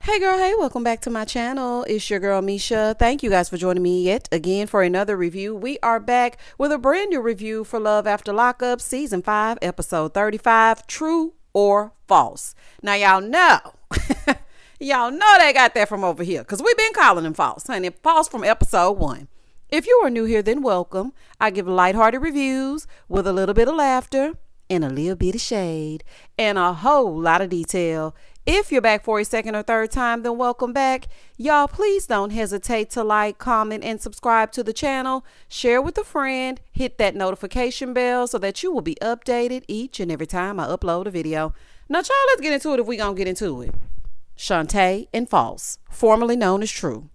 Hey girl, hey, welcome back to my channel. It's your girl Misha. Thank you guys for joining me yet again for another review. We are back with a brand new review for Love After Lockup Season 5, Episode 35, True or False. Now y'all know, y'all know they got that from over here because we've been calling them false, honey. False from Episode 1. If you are new here, then welcome. I give lighthearted reviews with a little bit of laughter and a little bit of shade and a whole lot of detail. If you're back for a second or third time, then welcome back. Y'all, please don't hesitate to like, comment, and subscribe to the channel. Share with a friend. Hit that notification bell so that you will be updated each and every time I upload a video. Now, y'all, let's get into it if we gonna get into it. Shonta and False, formerly known as True.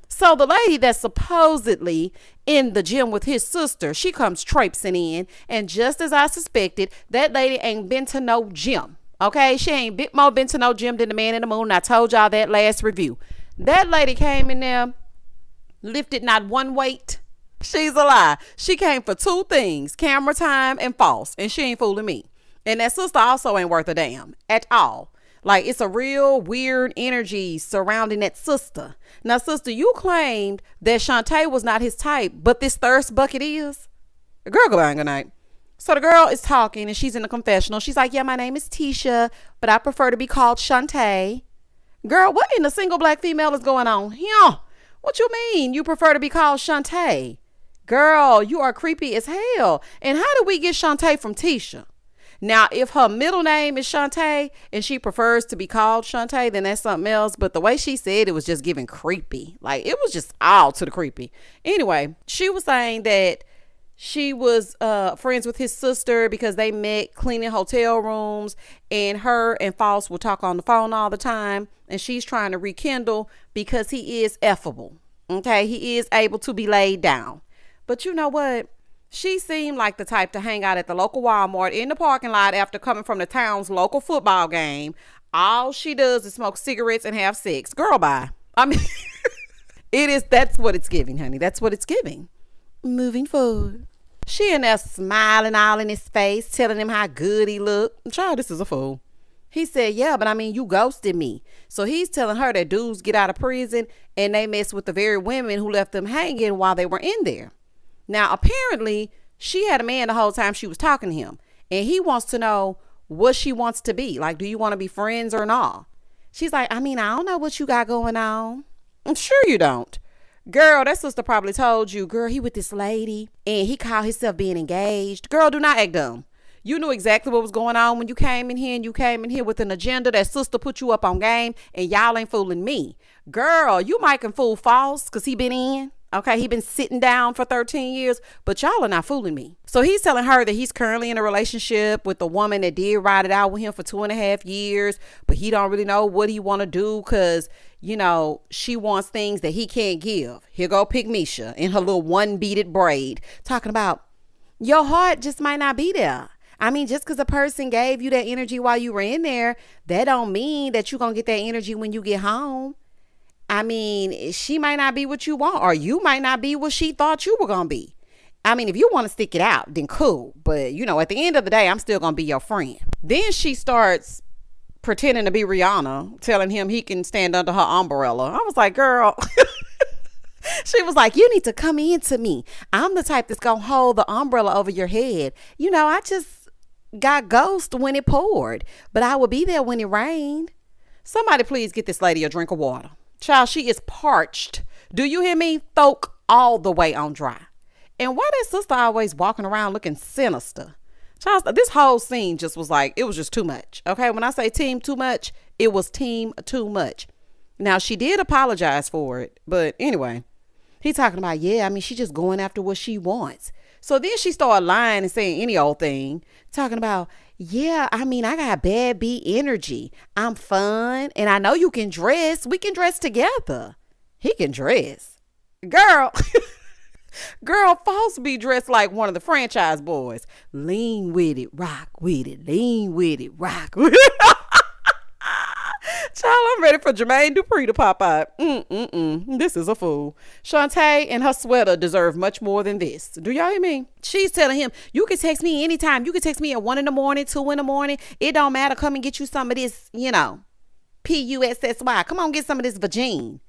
So the lady that's supposedly in the gym with his sister, she comes traipsing in, and just as I suspected, that lady ain't been to no gym. Okay, she ain't bit more been to no gym than the man in the moon. I told y'all that last review. That lady came in there, lifted not one weight. She's a lie. She came for two things, camera time and false, and she ain't fooling me. And that sister also ain't worth a damn at all. Like, it's a real weird energy surrounding that sister. Now, sister, you claimed that Shonta was not his type, but this thirst bucket is. Girl, goodbye, good night. So the girl is talking and she's in the confessional. She's like, yeah, my name is Tisha, but I prefer to be called Shonta. Girl, what in the single black female is going on? Yeah. What you mean you prefer to be called Shonta? Girl, you are creepy as hell. And how did we get Shonta from Tisha? Now, if her middle name is Shonta and she prefers to be called Shonta, then that's something else. But the way she said it was just giving creepy. Like, it was just all to the creepy. Anyway, she was saying that she was friends with his sister because they met cleaning hotel rooms, and her and False will talk on the phone all the time, and she's trying to rekindle because he is effable. Okay, he is able to be laid down. But you know what? She seemed like the type to hang out at the local Walmart in the parking lot after coming from the town's local football game. All she does is smoke cigarettes and have sex. Girl, bye. I mean, that's what it's giving, honey. That's what it's giving. Moving forward. She in there smiling all in his face, telling him how good he looked. Child, this is a fool. He said, yeah, but I mean, you ghosted me. So he's telling her that dudes get out of prison and they mess with the very women who left them hanging while they were in there. Now, apparently, she had a man the whole time she was talking to him. And he wants to know what she wants to be. Like, do you want to be friends or not? She's like, I mean, I don't know what you got going on. I'm sure you don't. Girl, that sister probably told you, girl, he with this lady and he called himself being engaged. Girl, do not act dumb. You knew exactly what was going on when you came in here, and you came in here with an agenda. That sister put you up on game, and y'all ain't fooling me. Girl, you might can fool False because he been in. Okay, he been sitting down for 13 years, but y'all are not fooling me. So he's telling her that he's currently in a relationship with the woman that did ride it out with him for 2.5 years, but he don't really know what he want to do because, you know, she wants things that he can't give. Here go Pick Misha in her little one-beaded braid, talking about your heart just might not be there. I mean, just because a person gave you that energy while you were in there, that don't mean that you're going to get that energy when you get home. I mean, she might not be what you want, or you might not be what she thought you were going to be. I mean, if you want to stick it out, then cool. But, you know, at the end of the day, I'm still going to be your friend. Then she starts pretending to be Rihanna, telling him he can stand under her umbrella. I was like, girl. She was like, you need to come into me. I'm the type that's going to hold the umbrella over your head. You know, I just got ghost when it poured, but I will be there when it rained. Somebody please get this lady a drink of water. Child, she is parched. Do you hear me? Folk all the way on dry. And why that sister always walking around looking sinister? Child, this whole scene just was like, it was just too much. Okay, when I say team too much, it was team too much. Now, she did apologize for it. But anyway, he talking about, yeah, I mean, she just going after what she wants. So then she started lying and saying any old thing, talking about, yeah, I mean, I got bad B energy. I'm fun. And I know you can dress. We can dress together. He can dress. Girl, False be dressed like one of the franchise boys. Lean with it, rock with it, lean with it, rock with it. Child, I'm ready for Jermaine Dupri to pop out. This is a fool. Shonta and her sweater deserve much more than this. Do y'all hear me? She's telling him, you can text me anytime. You can text me at 1 in the morning, 2 in the morning. It don't matter. Come and get you some of this, you know. Pussy. Come on, get some of this vagine.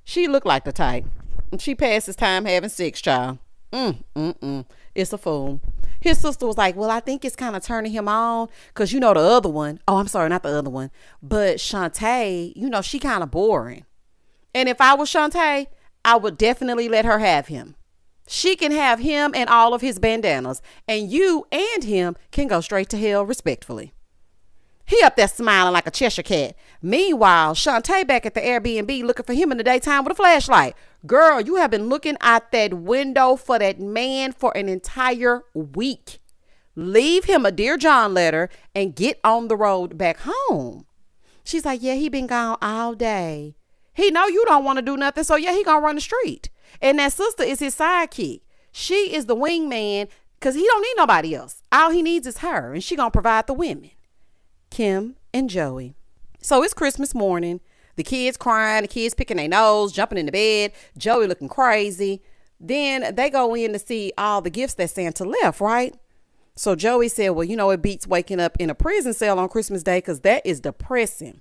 She looked like the type. She passes time having sex, child. It's a fool. His sister was like, well, I think it's kind of turning him on. Because the other one. Oh, I'm sorry, not the other one. But Shonta, she kind of boring. And if I was Shonta, I would definitely let her have him. She can have him and all of his bandanas. And you and him can go straight to hell respectfully. He up there smiling like a Cheshire cat. Meanwhile, Shonta back at the Airbnb looking for him in the daytime with a flashlight. Girl, you have been looking out that window for that man for an entire week. Leave him a Dear John letter and get on the road back home. She's like, yeah, he been gone all day. He know you don't want to do nothing, so yeah, he gonna run the street. And that sister is his sidekick. She is the wingman because he don't need nobody else. All he needs is her, and she gonna provide the women. Kim and Joey. So it's Christmas morning. The kids crying, the kids picking their nose, jumping in the bed, Joey looking crazy. Then they go in to see all the gifts that Santa left, right? So Joey said, well, it beats waking up in a prison cell on Christmas Day because that is depressing.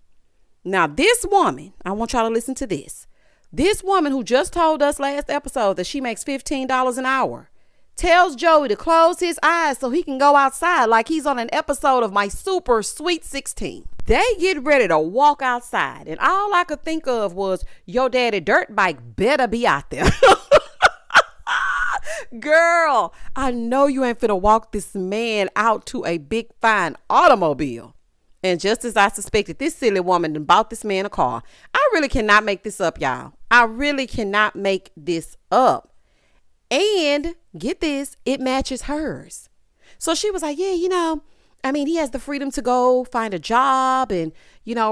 Now, this woman, I want y'all to listen to this. This woman who just told us last episode that she makes $15 an hour tells Joey to close his eyes so he can go outside like he's on an episode of My Super Sweet 16. They get ready to walk outside, and all I could think of was, your daddy dirt bike better be out there. Girl, I know you ain't finna walk this man out to a big fine automobile. And just as I suspected, this silly woman done bought this man a car. I really cannot make this up, y'all. I really cannot make this up. And get this, it matches hers. So she was like, yeah, he has the freedom to go find a job and,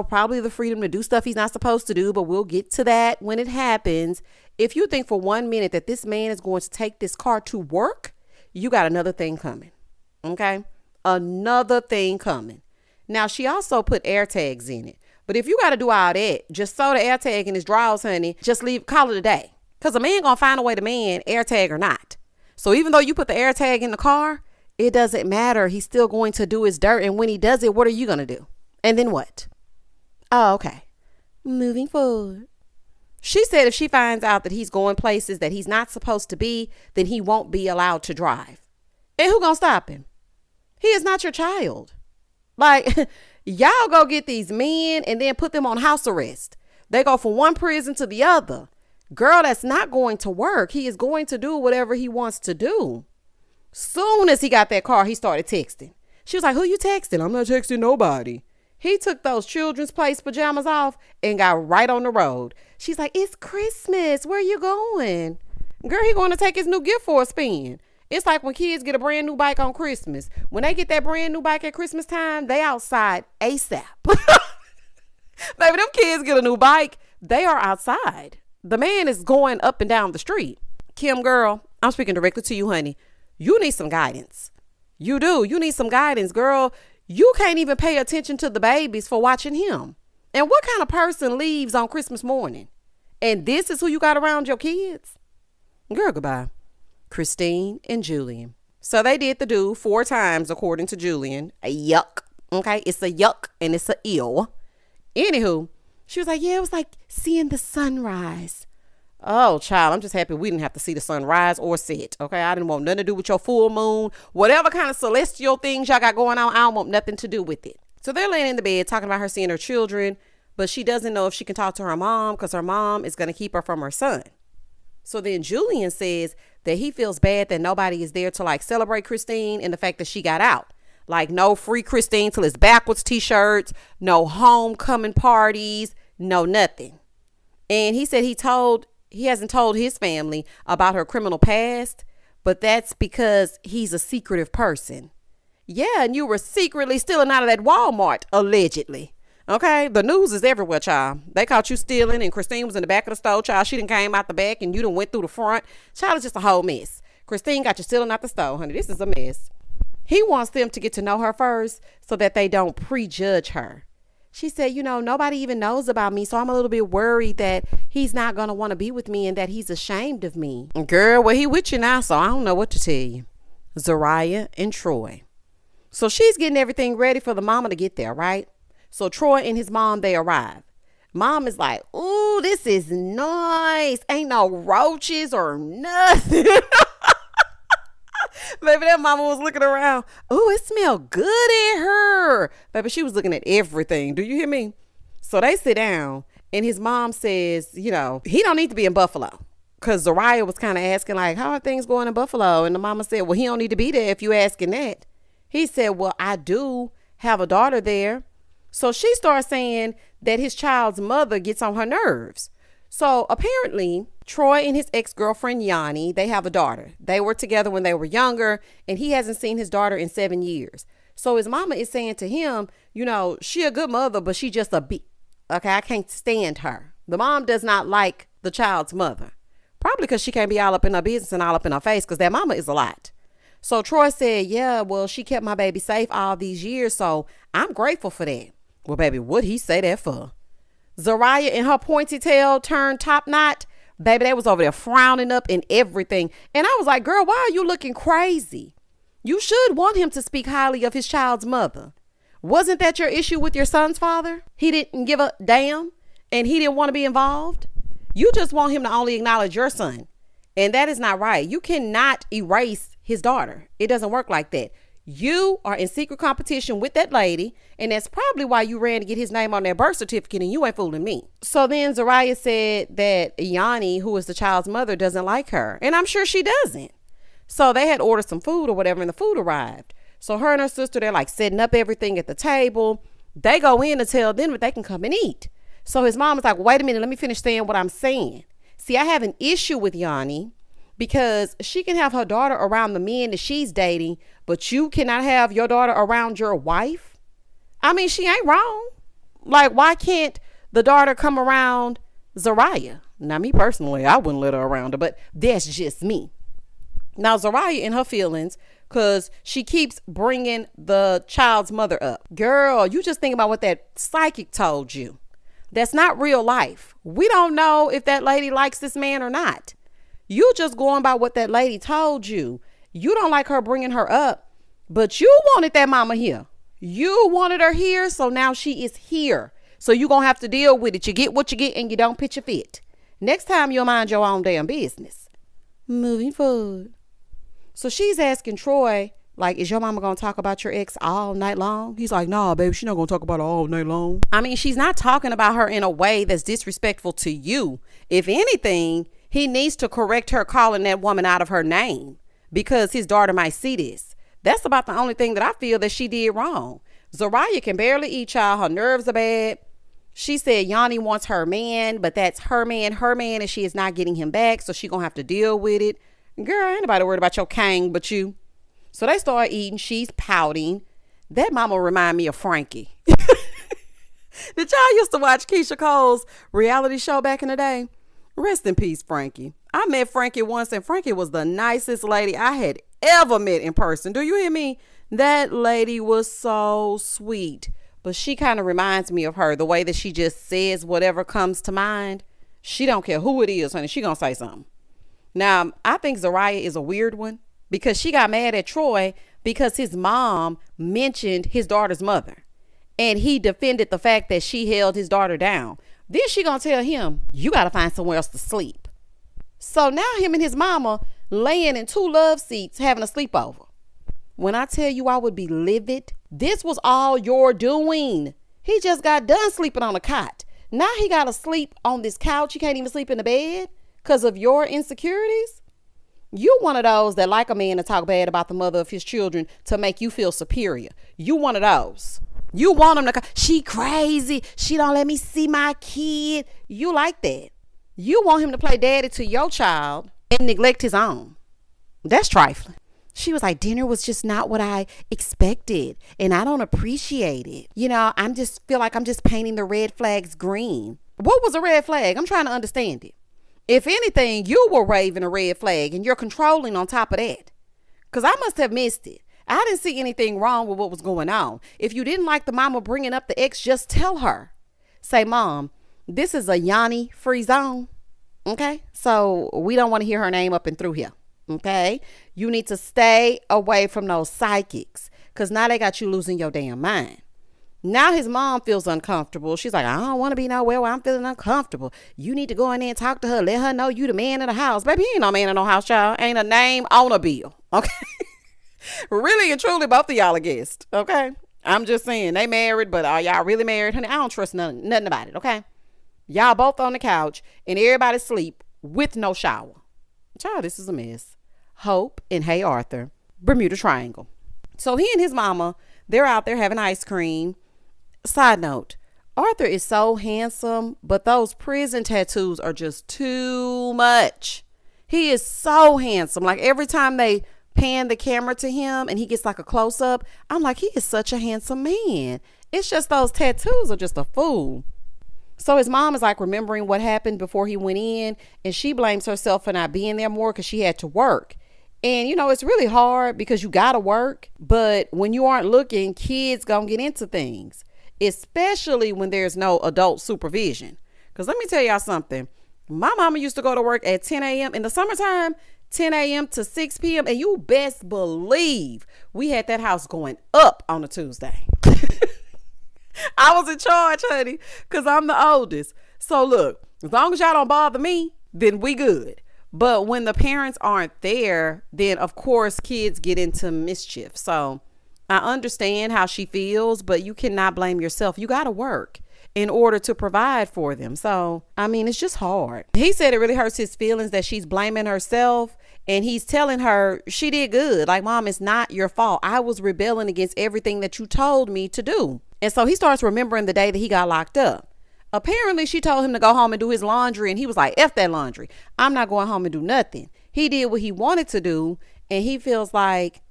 probably the freedom to do stuff he's not supposed to do. But we'll get to that when it happens. If you think for 1 minute that this man is going to take this car to work, you got another thing coming. Okay? Another thing coming. Now, she also put air tags in it. But if you got to do all that, just sew the air tag in his drawers, honey, just call it a day. Because a man going to find a way to man, air tag or not. So even though you put the air tag in the car, it doesn't matter. He's still going to do his dirt. And when he does it, what are you going to do? And then what? Oh, okay. Moving forward. She said if she finds out that he's going places that he's not supposed to be, then he won't be allowed to drive. And who going to stop him? He is not your child. Like, y'all go get these men and then put them on house arrest. They go from one prison to the other. Girl, that's not going to work. He is going to do whatever he wants to do. Soon as he got that car, he started texting. She was like, who you texting? I'm not texting nobody. He took those children's place pajamas off and got right on the road. She's like, it's Christmas. Where you going? Girl, he going to take his new gift for a spin. It's like when kids get a brand new bike on Christmas. When they get that brand new bike at Christmas time, they outside ASAP. Baby, them kids get a new bike, they are outside. The man is going up and down the street. Kim, girl, I'm speaking directly to you, honey. You need some guidance. You do. You need some guidance, girl. You can't even pay attention to the babies for watching him. And what kind of person leaves on Christmas morning? And this is who you got around your kids? Girl, goodbye. Christine and Julian. So they did the do 4 times, according to Julian. A yuck. Okay, it's a yuck and it's a ill. Anywho, she was like, yeah, it was like seeing the sunrise. Oh, child, I'm just happy we didn't have to see the sunrise or set. Okay, I didn't want nothing to do with your full moon. Whatever kind of celestial things y'all got going on, I don't want nothing to do with it. So they're laying in the bed talking about her seeing her children, but she doesn't know if she can talk to her mom because her mom is going to keep her from her son. So then Julian says that he feels bad that nobody is there to like celebrate Christine and the fact that she got out. Like no free Christine till it's backwards t-shirts, no homecoming parties, no nothing. And he said he hasn't told his family about her criminal past, but that's because he's a secretive person. Yeah, and you were secretly stealing out of that Walmart, allegedly. Okay, the news is everywhere, child. They caught you stealing and Christine was in the back of the store, child. She done came out the back and you done went through the front. Child, is just a whole mess. Christine got you stealing out the store, honey. This is a mess. He wants them to get to know her first so that they don't prejudge her. She said, nobody even knows about me, so I'm a little bit worried that he's not going to want to be with me and that he's ashamed of me. Girl, well, he with you now, so I don't know what to tell you. Zariah and Troy. So she's getting everything ready for the mama to get there, right? So Troy and his mom, they arrive. Mom is like, ooh, this is nice. Ain't no roaches or nothing. Baby, that mama was looking around. Ooh, it smelled good in her. Baby, she was looking at everything. Do you hear me? So they sit down and his mom says, he don't need to be in Buffalo. Because Zariah was kind of asking like, how are things going in Buffalo? And the mama said, well, he don't need to be there if you asking that. He said, well, I do have a daughter there. So she starts saying that his child's mother gets on her nerves. So apparently, Troy and his ex-girlfriend, Yanni, they have a daughter. They were together when they were younger, and he hasn't seen his daughter in 7 years. So his mama is saying to him, she a good mother, but she just a okay, I can't stand her. The mom does not like the child's mother. Probably because she can't be all up in her business and all up in her face, because that mama is a lot. So Troy said, yeah, well, she kept my baby safe all these years, so I'm grateful for that. Well, baby, what'd he say that for? Zariah and her pointy tail turned top knot. Baby, they was over there frowning up and everything. And I was like, girl, why are you looking crazy? You should want him to speak highly of his child's mother. Wasn't that your issue with your son's father? He didn't give a damn and he didn't want to be involved. You just want him to only acknowledge your son. And that is not right. You cannot erase his daughter. It doesn't work like that. You are in secret competition with that lady, and that's probably why you ran to get his name on that birth certificate, and you ain't fooling me. So then Zariah said that Yanni, who is the child's mother, doesn't like her, and I'm sure she doesn't. So they had ordered some food or whatever, and the food arrived. So her and her sister, they're like setting up everything at the table. They go in to tell them that they can come and eat. So his mom is like, wait a minute, let me finish saying what I'm saying. See, I have an issue with Yanni because she can have her daughter around the men that she's dating, but you cannot have your daughter around your wife. I mean, she ain't wrong. Like, why can't the daughter come around Zariah? Now, me personally, I wouldn't let her around her, but that's just me. Now, Zariah in her feelings, because she keeps bringing the child's mother up. Girl, you just think about what that psychic told you. That's not real life. We don't know if that lady likes this man or not. You just going by what that lady told you. You don't like her bringing her up, but you wanted that mama here. You wanted her here, so now she is here. So you're going to have to deal with it. You get what you get and you don't pitch a fit. Next time you'll mind your own damn business. Moving forward. So she's asking Troy, like, is your mama going to talk about your ex all night long? He's like, nah, baby, she's not going to talk about her all night long. I mean, she's not talking about her in a way that's disrespectful to you. If anything, he needs to correct her calling that woman out of her name because his daughter might see this. That's about the only thing that I feel that she did wrong. Zariah can barely eat, y'all. Her nerves are bad. She said Yanni wants her man, but that's her man, and she is not getting him back. So she going to have to deal with it. Girl, ain't nobody worried about your king but you. So they start eating. She's pouting. That mama remind me of Frankie. Did y'all used to watch Keisha Cole's reality show back in the day? Rest in peace, Frankie. I met Frankie once, and Frankie was the nicest lady I had ever met in person. Do you hear me? That lady was so sweet. But she kind of reminds me of her, the way that she just says whatever comes to mind. She don't care who it is, honey. She gonna say something. Now, I think Zariah is a weird one because she got mad at Troy because his mom mentioned his daughter's mother. And he defended the fact that she held his daughter down. Then she gonna tell him, you gotta find somewhere else to sleep. So now him and his mama laying in 2 love seats having a sleepover. When I tell you I would be livid, this was all your doing. He just got done sleeping on a cot. Now he gotta sleep on this couch. He can't even sleep in the bed because of your insecurities. You one of those that like a man to talk bad about the mother of his children to make you feel superior. You one of those. You want him to, she crazy. She don't let me see my kid. You like that. You want him to play daddy to your child and neglect his own. That's trifling. She was like, dinner was just not what I expected. And I don't appreciate it. I just feel like I'm just painting the red flags green. What was a red flag? I'm trying to understand it. If anything, you were waving a red flag and you're controlling on top of that. Because I must have missed it. I didn't see anything wrong with what was going on. If you didn't like the mama bringing up the ex, just tell her. Say, Mom, this is a Yanni free zone. Okay? So we don't want to hear her name up and through here. Okay? You need to stay away from those psychics because now they got you losing your damn mind. Now his mom feels uncomfortable. She's like, I don't want to be nowhere where I'm feeling uncomfortable. You need to go in there and talk to her. Let her know you the man of the house. Baby, he ain't no man in no house, child. Ain't a name on a bill. Okay. Really and truly, both of y'all are guests. Okay. I'm just saying, they married, but are y'all really married? Honey, I don't trust nothing about it. Okay. Y'all both on the couch and everybody sleep with no shower. Child, this is a mess. Hope and Hey Arthur, Bermuda Triangle. So he and his mama, they're out there having ice cream. Side note, Arthur is so handsome, but those prison tattoos are just too much. He is so handsome. Like every time they pan the camera to him and he gets like a close up, I'm like, he is such a handsome man. It's just those tattoos are just a fool. So his mom is like remembering what happened before he went in, and she blames herself for not being there more because she had to work. And, you know, it's really hard because you got to work. But when you aren't looking, kids going to get into things, especially when there's no adult supervision. Because let me tell y'all something. My mama used to go to work at 10 a.m. in the summertime, 10 a.m. to 6 p.m. And you best believe we had that house going up on a Tuesday. I was in charge, honey, because I'm the oldest. So look, as long as y'all don't bother me, then we good. But when the parents aren't there, then of course kids get into mischief. So I understand how she feels, but you cannot blame yourself. You got to work in order to provide for them. So, I mean, it's just hard. He said it really hurts his feelings that she's blaming herself, and he's telling her she did good. Like, Mom, it's not your fault. I was rebelling against everything that you told me to do. And so he starts remembering the day that he got locked up. Apparently, she told him to go home and do his laundry, and he was like, F that laundry. I'm not going home and do nothing. He did what he wanted to do, and he feels like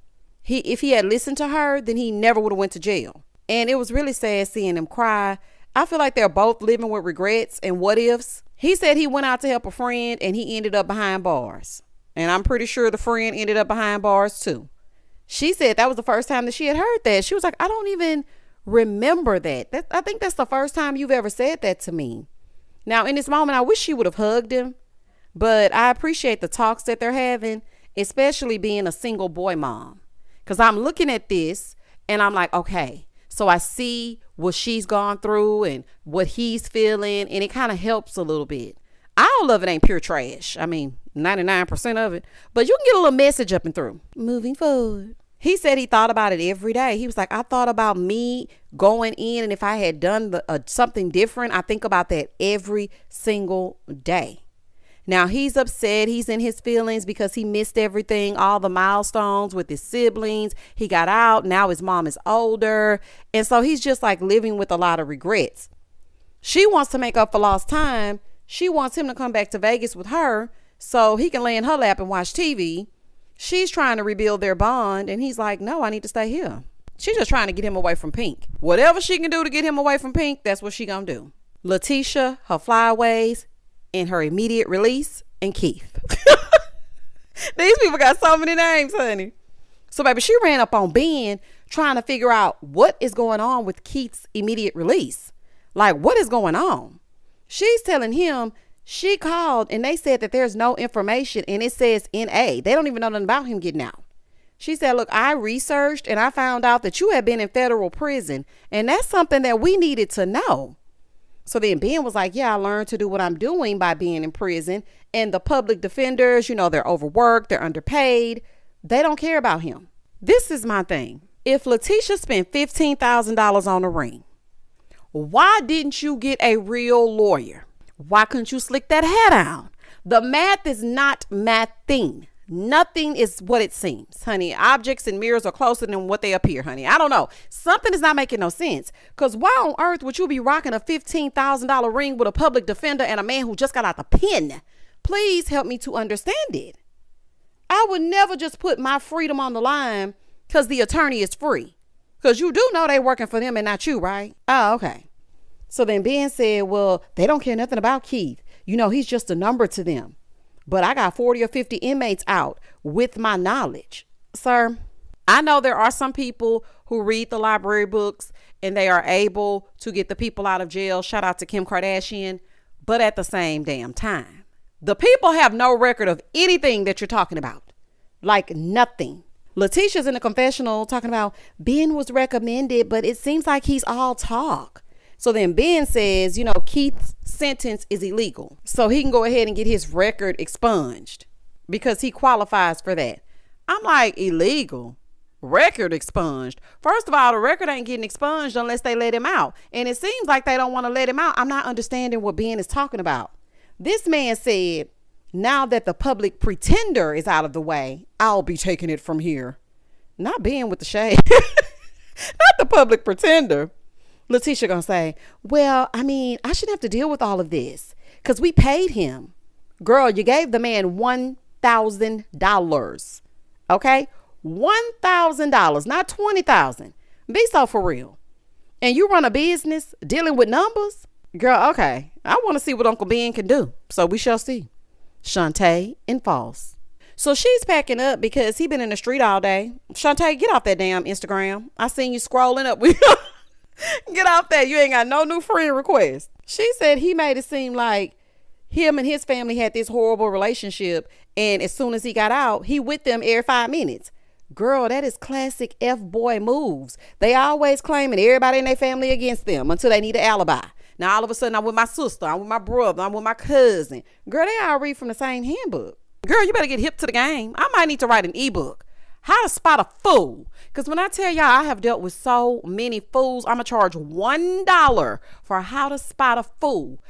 if he had listened to her, then he never would have went to jail. And it was really sad seeing him cry. I feel like they're both living with regrets and what ifs. He said he went out to help a friend, and he ended up behind bars. And I'm pretty sure the friend ended up behind bars too. She said that was the first time that she had heard that. She was like, I don't even remember that. I think that's the first time you've ever said that to me. Now, in this moment, I wish she would have hugged him, but I appreciate the talks that they're having, especially being a single boy mom. Because I'm looking at this and I'm like, okay, so I see what she's gone through and what he's feeling, and it kind of helps a little bit. All of it ain't pure trash. I mean, 99% of it, but you can get a little message up and through. Moving forward. He said he thought about it every day. He was like, I thought about me going in, and if I had done something different, I think about that every single day. Now he's upset. He's in his feelings because he missed everything, all the milestones with his siblings. He got out. Now his mom is older. And so he's just like living with a lot of regrets. She wants to make up for lost time. She wants him to come back to Vegas with her so he can lay in her lap and watch TV. She's trying to rebuild their bond, and he's like, no, I need to stay here. She's just trying to get him away from Pink. Whatever she can do to get him away from Pink, that's what she gonna do. Letitia, her flyaways, and her immediate release, and Keith. These people got so many names, honey. So, baby, she ran up on Ben trying to figure out what is going on with Keith's immediate release. Like, what is going on? She's telling him she called and they said that there's no information, and it says NA. They don't even know nothing about him getting out. She said, look, I researched and I found out that you have been in federal prison, and that's something that we needed to know. So then Ben was like, yeah, I learned to do what I'm doing by being in prison. And the public defenders, you know, they're overworked, they're underpaid. They don't care about him. This is my thing. If Letitia spent $15,000 on a ring, why didn't you get a real lawyer? Why couldn't you slick that hair down? The math is not mathing. Nothing is what it seems, honey. Objects and mirrors are closer than what they appear, honey. I don't know. Something is not making no sense. Because why on earth would you be rocking a $15,000 ring with a public defender and a man who just got out the pen? Please help me to understand it. I would never just put my freedom on the line because the attorney is free. Because you do know they're working for them and not you, right? Oh, okay. So then Ben said, well, they don't care nothing about Keith. You know, he's just a number to them. But I got 40 or 50 inmates out with my knowledge. Sir, I know there are some people who read the library books and they are able to get the people out of jail. Shout out to Kim Kardashian. But at the same damn time, the people have no record of anything that you're talking about. Like nothing. Letitia's in the confessional talking about Ben was recommended, but it seems like he's all talk. So then Ben says, Keith's sentence is illegal. So he can go ahead and get his record expunged because he qualifies for that. I'm like, illegal? Record expunged? First of all, the record ain't getting expunged unless they let him out. And it seems like they don't want to let him out. I'm not understanding what Ben is talking about. This man said, now that the public pretender is out of the way, I'll be taking it from here. Not Ben with the shade. Not the public pretender. Letitia gonna say, well, I shouldn't have to deal with all of this because we paid him. Girl, you gave the man $1,000. Okay? $1,000, not $20,000. Be so for real. And you run a business dealing with numbers? Girl, okay. I want to see what Uncle Ben can do. So we shall see. Shonta and False. So she's packing up because he been in the street all day. Shonta, get off that damn Instagram. I seen you scrolling up. Get off that. You ain't got no new friend request. She said he made it seem like him and his family had this horrible relationship. And as soon as he got out, he with them every 5 minutes. Girl, that is classic F-boy moves. They always claiming everybody in their family against them until they need an alibi. Now, all of a sudden, I'm with my sister. I'm with my brother. I'm with my cousin. Girl, they all read from the same handbook. Girl, you better get hip to the game. I might need to write an ebook. How to spot a fool. Because when I tell y'all I have dealt with so many fools, I'm going to charge $1 for how to spot a fool.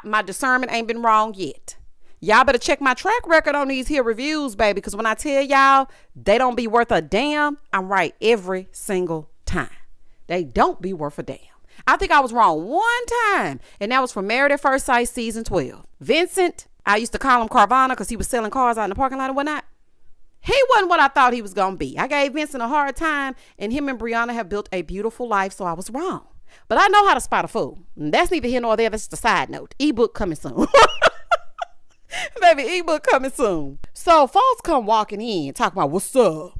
My discernment ain't been wrong yet. Y'all better check my track record on these here reviews, baby. Because when I tell y'all they don't be worth a damn, I'm right every single time. They don't be worth a damn. I think I was wrong one time, and that was for Married at First Sight season 12. Vincent, I used to call him Carvana because he was selling cars out in the parking lot and whatnot. He wasn't what I thought he was going to be. I gave Vincent a hard time, and him and Brianna have built a beautiful life, so I was wrong. But I know how to spot a fool. And that's neither here nor there. That's just a side note. Ebook coming soon. Baby, ebook coming soon. So folks come walking in talking about, what's up?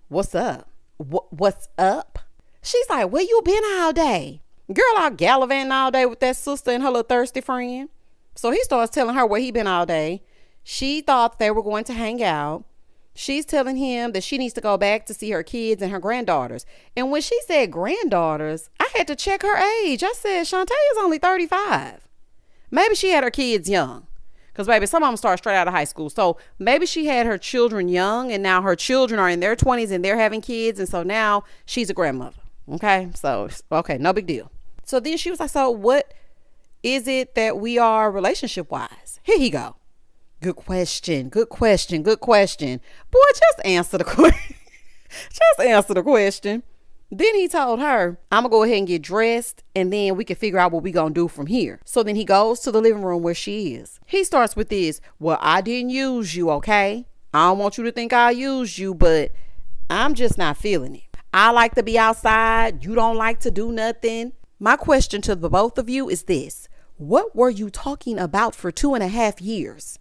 What's up? What's up? She's like, where you been all day? Girl, I gallivanting all day with that sister and her little thirsty friend. So he starts telling her where he been all day. She thought they were going to hang out. She's telling him that she needs to go back to see her kids and her granddaughters. And when she said granddaughters, I had to check her age. I said, Shonta is only 35. Maybe she had her kids young. Because, baby, some of them start straight out of high school. So maybe she had her children young, and now her children are in their 20s and they're having kids. And so now she's a grandmother. Okay? So, okay, no big deal. So then she was like, so what is it that we are relationship-wise? Here you go. Good question. Good question. Good question. Boy, just answer the question. Just answer the question. Then he told her, I'm going to go ahead and get dressed, and then we can figure out what we going to do from here. So then he goes to the living room where she is. He starts with this, well, I didn't use you, okay? I don't want you to think I used you, but I'm just not feeling it. I like to be outside. You don't like to do nothing. My question to the both of you is this. What were you talking about for 2.5 years?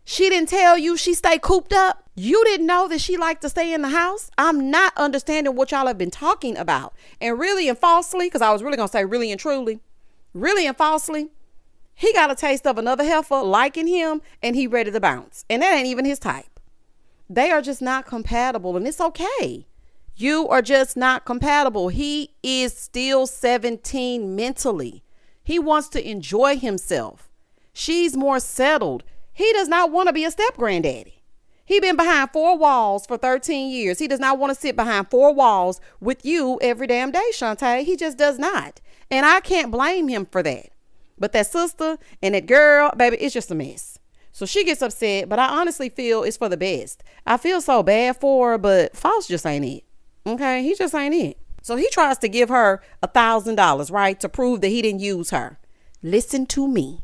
She didn't tell you she stayed cooped up? You didn't know that she liked to stay in the house? I'm not understanding what y'all have been talking about. And really and falsely, because I was really going to say really and truly, really and falsely, he got a taste of another heifer liking him and he ready to bounce. And that ain't even his type. They are just not compatible, and it's okay. You are just not compatible. He is still 17 mentally. He wants to enjoy himself. She's more settled. He does not want to be a step granddaddy. He been behind 4 walls for 13 years. He does not want to sit behind 4 walls with you every damn day, Shonta. He just does not. And I can't blame him for that. But that sister and that girl, baby, it's just a mess. So she gets upset, but I honestly feel it's for the best. I feel so bad for her, but False just ain't it. Okay, he just ain't it. So he tries to give her $1,000, right, to prove that he didn't use her. Listen to me.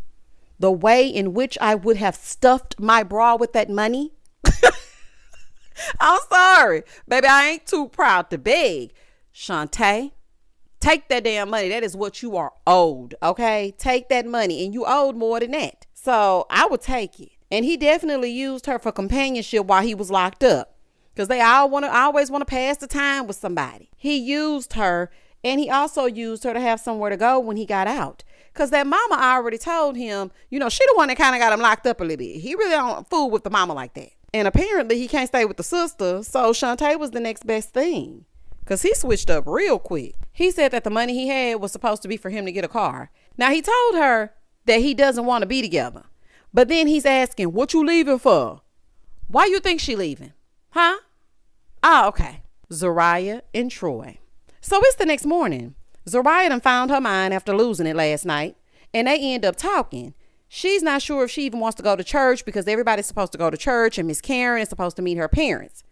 The way in which I would have stuffed my bra with that money. I'm sorry, baby. I ain't too proud to beg. Shonta, take that damn money. That is what you are owed. Okay, take that money, and you owed more than that. So I would take it. And he definitely used her for companionship while he was locked up, because they always want to pass the time with somebody. He used her, and he also used her to have somewhere to go when he got out. Because that mama already told him, she the one that kind of got him locked up a little bit. He really don't fool with the mama like that. And apparently he can't stay with the sister, so Shonta was the next best thing. Because he switched up real quick. He said that the money he had was supposed to be for him to get a car. Now, he told her that he doesn't want to be together. But then he's asking, what you leaving for? Why you think she leaving? Huh? Okay. Zariah and Troy. So it's the next morning. Zariah done found her mind after losing it last night. And they end up talking. She's not sure if she even wants to go to church because everybody's supposed to go to church and Miss Karen is supposed to meet her parents.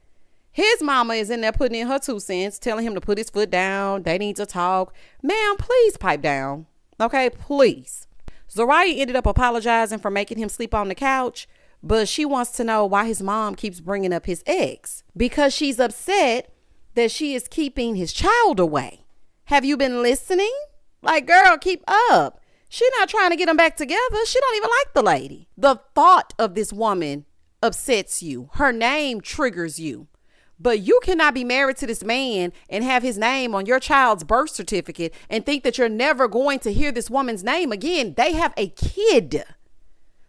His mama is in there putting in her 2 cents, telling him to put his foot down. They need to talk. Ma'am, please pipe down. Okay, please. Zariah ended up apologizing for making him sleep on the couch, but she wants to know why his mom keeps bringing up his ex. Because she's upset that she is keeping his child away. Have you been listening? Like, girl, keep up. She not trying to get them back together. She don't even like the lady. The thought of this woman upsets you. Her name triggers you. But you cannot be married to this man and have his name on your child's birth certificate and think that you're never going to hear this woman's name again. They have a kid.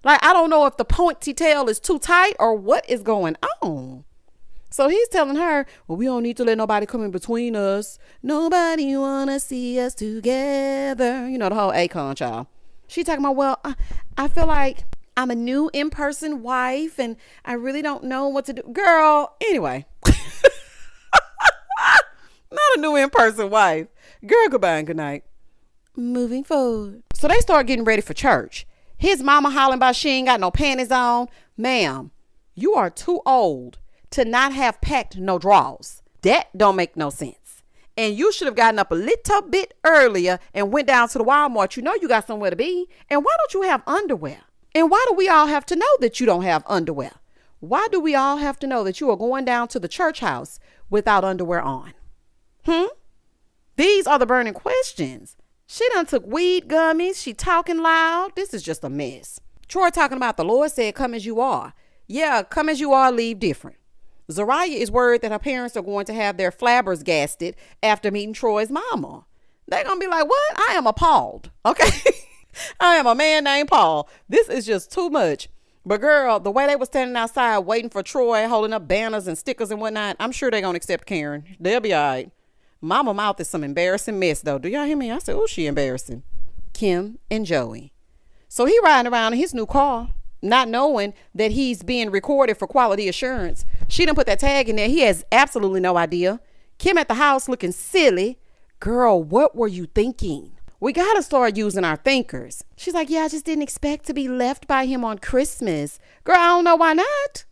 Like, I don't know if the ponytail is too tight or what is going on. So he's telling her, well, we don't need to let nobody come in between us. Nobody wanna see us together. You know, the whole Akon child. She talking about, well, I feel like I'm a new in-person wife and I really don't know what to do. Girl, anyway. Not a new in-person wife. Girl, goodbye and good night. Moving forward. So they start getting ready for church. His mama hollering about she ain't got no panties on. Ma'am, you are too old to not have packed no drawers. That don't make no sense. And you should have gotten up a little bit earlier and went down to the Walmart. You know you got somewhere to be. And why don't you have underwear? And why do we all have to know that you don't have underwear? Why do we all have to know that you are going down to the church house without underwear on? These are the burning questions. She done took weed gummies. She talking loud. This is just a mess. Troy talking about the Lord said, come as you are. Yeah, come as you are, leave different. Zariah is worried that her parents are going to have their flabbers gasted after meeting Troy's mama. They're going to be like, what? I am appalled. Okay. I am a man named Paul. This is just too much. But girl, the way they were standing outside waiting for Troy, holding up banners and stickers and whatnot, I'm sure they're going to accept Karen. They'll be all right. Mama mouth is some embarrassing mess, though. Do y'all hear me? I said, oh, she embarrassing. Kim and Joey. So he riding around in his new car, not knowing that he's being recorded for quality assurance. She done put that tag in there. He has absolutely no idea. Kim at the house looking silly. Girl, what were you thinking? We got to start using our thinkers. She's like, yeah, I just didn't expect to be left by him on Christmas. Girl, I don't know why not.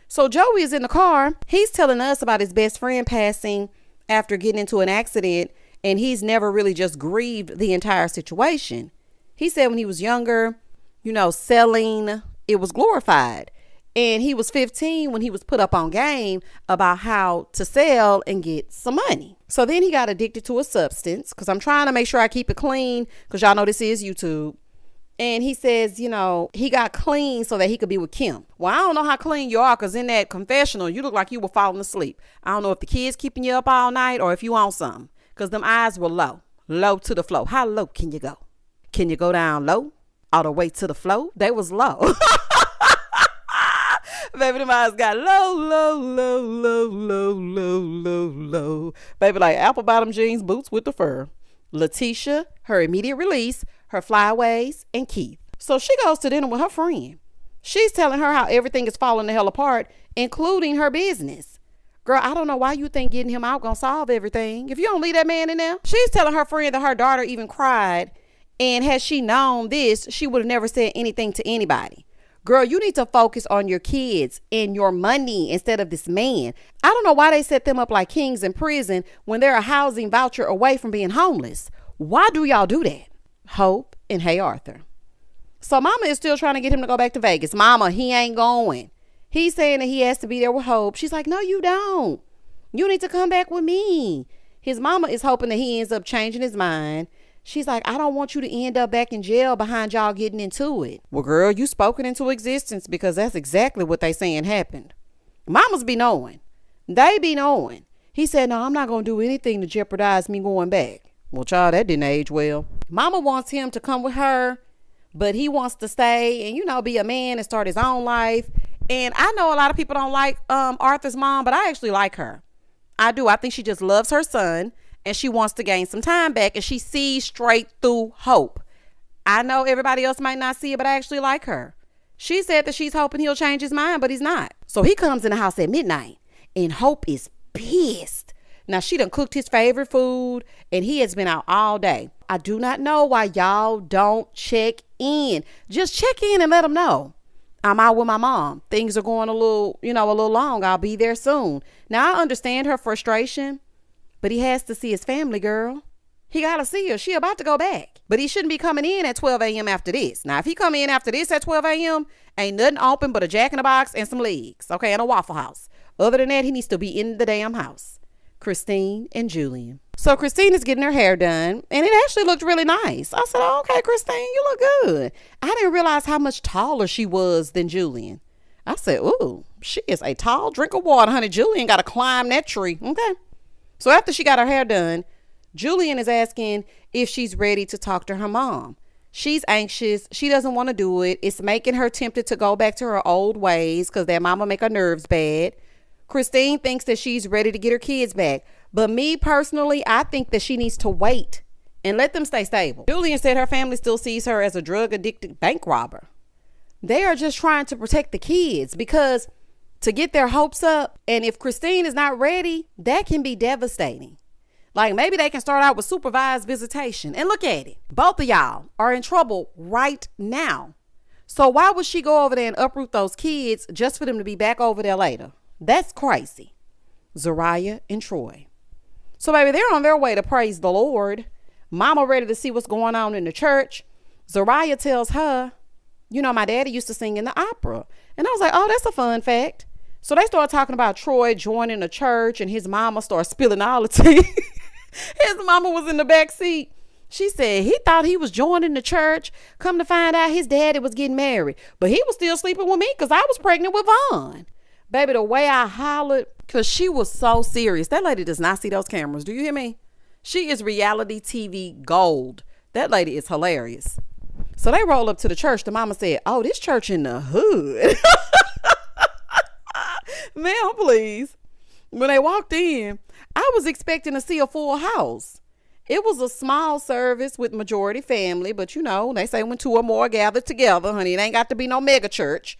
So Joey is in the car. He's telling us about his best friend passing after getting into an accident, and he's never really just grieved the entire situation. He said when he was younger, selling, it was glorified. And he was 15 when he was put up on game about how to sell and get some money. So then he got addicted to a substance, because I'm trying to make sure I keep it clean, because y'all know this is YouTube. And he says, he got clean so that he could be with Kim. Well, I don't know how clean you are, because in that confessional, you look like you were falling asleep. I don't know if the kids keeping you up all night or if you on something, because them eyes were low to the floor. How low can you go? Can you go down low all the way to the floor? They was low. Baby, them eyes got low. Baby, like apple bottom jeans, boots with the fur. Letitia, her immediate release, her flyaways, and Keith. So she goes to dinner with her friend. She's telling her how everything is falling the hell apart, including her business. Girl, I don't know why you think getting him out gonna solve everything. If you don't leave that man in there. She's telling her friend that her daughter even cried, and had she known this, she would have never said anything to anybody. Girl, you need to focus on your kids and your money instead of this man. I don't know why they set them up like kings in prison when they're a housing voucher away from being homeless. Why do y'all do that? Hope and Hey Arthur. So mama is still trying to get him to go back to Vegas. Mama, he ain't going. He's saying that he has to be there with Hope. She's like, no, you don't. You need to come back with me. His mama is hoping that he ends up changing his mind. She's like, I don't want you to end up back in jail behind y'all getting into it. Well, girl, you spoke it into existence, because that's exactly what they saying happened. Mamas be knowing. They be knowing. He said, no, I'm not going to do anything to jeopardize me going back. Well, child, that didn't age well. Mama wants him to come with her, but he wants to stay and, be a man and start his own life. And I know a lot of people don't like Arthur's mom, but I actually like her. I do. I think she just loves her son and she wants to gain some time back, and she sees straight through Hope. I know everybody else might not see it, but I actually like her. She said that she's hoping he'll change his mind, but he's not. So he comes in the house at midnight and Hope is pissed. Now, she done cooked his favorite food and he has been out all day. I do not know why y'all don't check in. Just check in and let them know. I'm out with my mom. Things are going a little long. I'll be there soon. Now, I understand her frustration, but he has to see his family, girl. He got to see her. She about to go back. But he shouldn't be coming in at 12 a.m. after this. Now, if he come in after this at 12 a.m., ain't nothing open but a Jack in the Box and some legs, okay, and a Waffle House. Other than that, he needs to be in the damn house. Christine and Julian. So Christine is getting her hair done, and it actually looked really nice. I said, oh, okay, Christine, you look good. I didn't realize how much taller she was than Julian. I said, ooh, she is a tall drink of water, honey. Julian got to climb that tree. Okay. So after she got her hair done, Julian is asking if she's ready to talk to her mom. She's anxious. She doesn't want to do it. It's making her tempted to go back to her old ways because that mama make her nerves bad. Christine thinks that she's ready to get her kids back. But me personally, I think that she needs to wait and let them stay stable. Julian said her family still sees her as a drug addicted bank robber. They are just trying to protect the kids because to get their hopes up, and if Christine is not ready, that can be devastating. Like maybe they can start out with supervised visitation. And look at it. Both of y'all are in trouble right now. So why would she go over there and uproot those kids just for them to be back over there later? That's crazy. Zariah and Troy. So baby, they're on their way to praise the Lord. Mama ready to see what's going on in the church. Zariah tells her, you know, my daddy used to sing in the opera. And I was like, oh, that's a fun fact. So they started talking about Troy joining the church, and his mama started spilling all the tea. His mama was in the back seat. She said he thought he was joining the church. Come to find out his daddy was getting married. But he was still sleeping with me because I was pregnant with Vaughn. Baby, the way I hollered, because she was so serious. That lady does not see those cameras. Do you hear me? She is reality TV gold. That lady is hilarious. So they roll up to the church. The mama said, oh, this church in the hood. Ma'am, please. When they walked in, I was expecting to see a full house. It was a small service with majority family, but you know, they say when two or more gathered together, honey, it ain't got to be no mega church.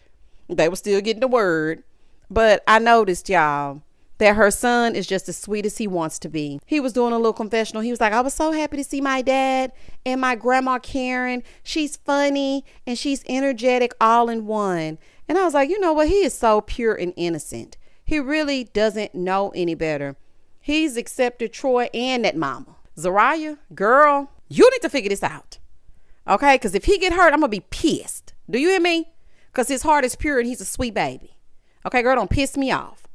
They were still getting the word. But I noticed, y'all, that her son is just as sweet as he wants to be. He was doing a little confessional. He was like, I was so happy to see my dad and my grandma Karen. She's funny and she's energetic all in one. And I was like, you know what? He is so pure and innocent. He really doesn't know any better. He's accepted Troy and that mama. Zariah, girl, you need to figure this out. Okay? Because if he get hurt, I'm going to be pissed. Do you hear me? Because his heart is pure and he's a sweet baby. Okay, girl, don't piss me off.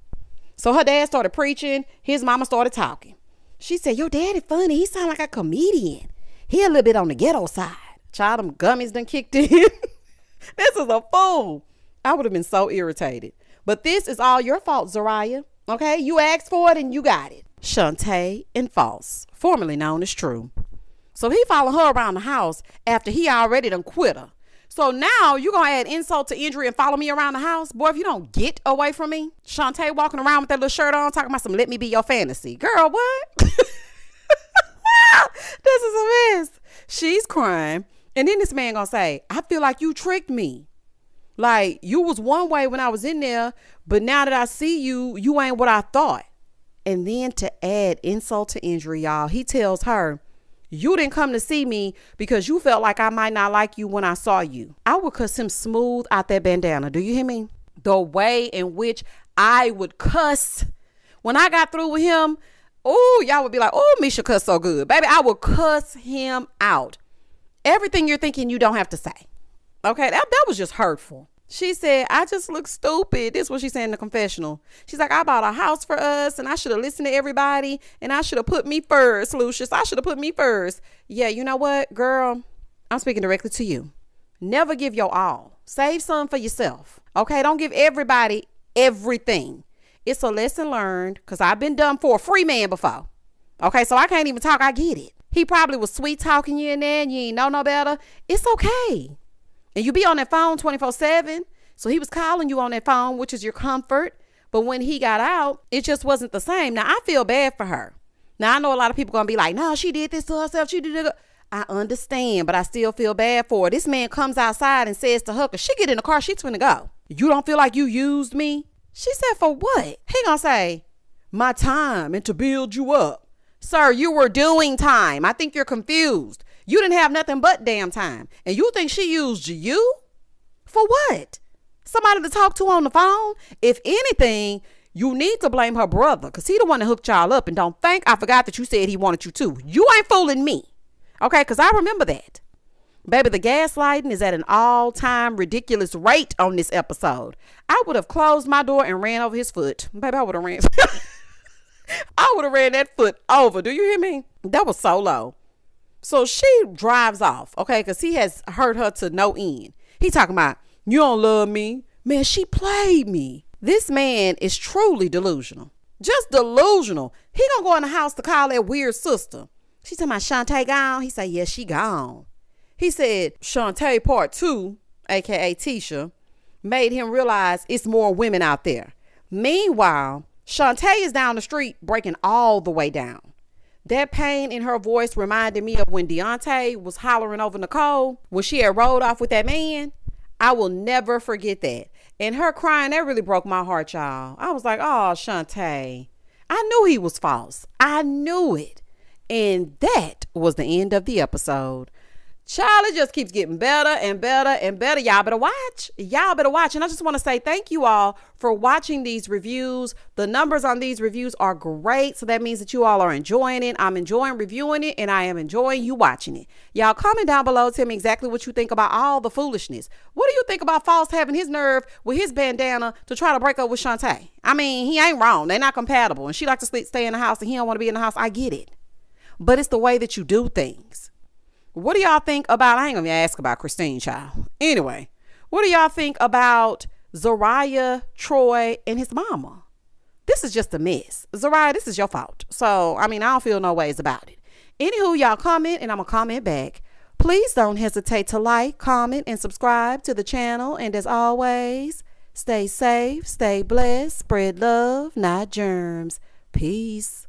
So her dad started preaching. His mama started talking. She said, your daddy funny. He sound like a comedian. He a little bit on the ghetto side. Child, them gummies done kicked in. This is a fool. I would have been so irritated. But this is all your fault, Zariah. Okay, you asked for it and you got it. Shonta and False, formerly known as True. So he followed her around the house after he already done quit her. So now you gonna add insult to injury and follow me around the house? Boy, if you don't get away from me. Shonta walking around with that little shirt on talking about some let me be your fantasy. Girl, what? This is a mess. She's crying. And then this man gonna say, I feel like you tricked me. Like you was one way when I was in there, but now that I see you, you ain't what I thought. And then to add insult to injury, y'all, he tells her, you didn't come to see me because you felt like I might not like you when I saw you. I would cuss him smooth out that bandana. Do you hear me? The way in which I would cuss when I got through with him. Oh, y'all would be like, oh, Misha cuss so good. Baby, I would cuss him out. Everything you're thinking you don't have to say. Okay, that was just hurtful. She said, I just look stupid. This is what she said in the confessional. She's like, I bought a house for us and I should have listened to everybody and I should have put me first, Lucius. I should have put me first. Yeah, you know what, girl? I'm speaking directly to you. Never give your all. Save some for yourself. Okay, don't give everybody everything. It's a lesson learned because I've been done for a free man before. Okay, so I can't even talk. I get it. He probably was sweet talking you in there and you ain't know no better. It's okay. And you be on that phone 24/7. So he was calling you on that phone, which is your comfort. But when he got out, it just wasn't the same. Now, I feel bad for her. Now, I know a lot of people going to be like, no, she did this to herself. She did it. I understand, but I still feel bad for her. This man comes outside and says to her, 'cause she get in the car, she's finna go. You don't feel like you used me? She said, for what? He gonna say, my time and to build you up. Sir, you were doing time. I think you're confused. You didn't have nothing but damn time. And you think she used you? For what? Somebody to talk to on the phone? If anything, you need to blame her brother, because he the one that hooked y'all up. And don't think I forgot that you said he wanted you too. You ain't fooling me. Okay, because I remember that. Baby, the gaslighting is at an all-time ridiculous rate on this episode. I would have closed my door and ran over his foot. Baby, I would have ran. I would have ran that foot over. Do you hear me? That was so low. So she drives off, okay, because he has hurt her to no end. He talking about, you don't love me. Man, she played me. This man is truly delusional. Just delusional. He gonna go in the house to call that weird sister. She talking about Shonta gone. He said, yes, she gone. He said Shonta part 2, aka Tisha, made him realize it's more women out there. Meanwhile, Shonta is down the street breaking all the way down. That pain in her voice reminded me of when Deontay was hollering over Nicole when she had rolled off with that man. I will never forget that. And her crying, that really broke my heart, y'all. I was like, oh, Shonta. I knew he was false. I knew it. And that was the end of the episode. Child, it just keeps getting better and better and better. Y'all better watch. Y'all better watch. And I just want to say thank you all for watching these reviews. The numbers on these reviews are great. So that means that you all are enjoying it. I'm enjoying reviewing it, and I am enjoying you watching it. Y'all comment down below. Tell me exactly what you think about all the foolishness. What do you think about False having his nerve with his bandana to try to break up with Shonta? I mean, he ain't wrong. They're not compatible. And she like to stay in the house and he don't want to be in the house. I get it. But it's the way that you do things. What do y'all think about, I ain't gonna ask about Christine, child. Anyway, what do y'all think about Zariah, Troy, and his mama? This is just a mess. Zariah, this is your fault. So, I mean, I don't feel no ways about it. Anywho, y'all comment and I'm gonna comment back. Please don't hesitate to like, comment, and subscribe to the channel. And as always, stay safe, stay blessed, spread love, not germs. Peace.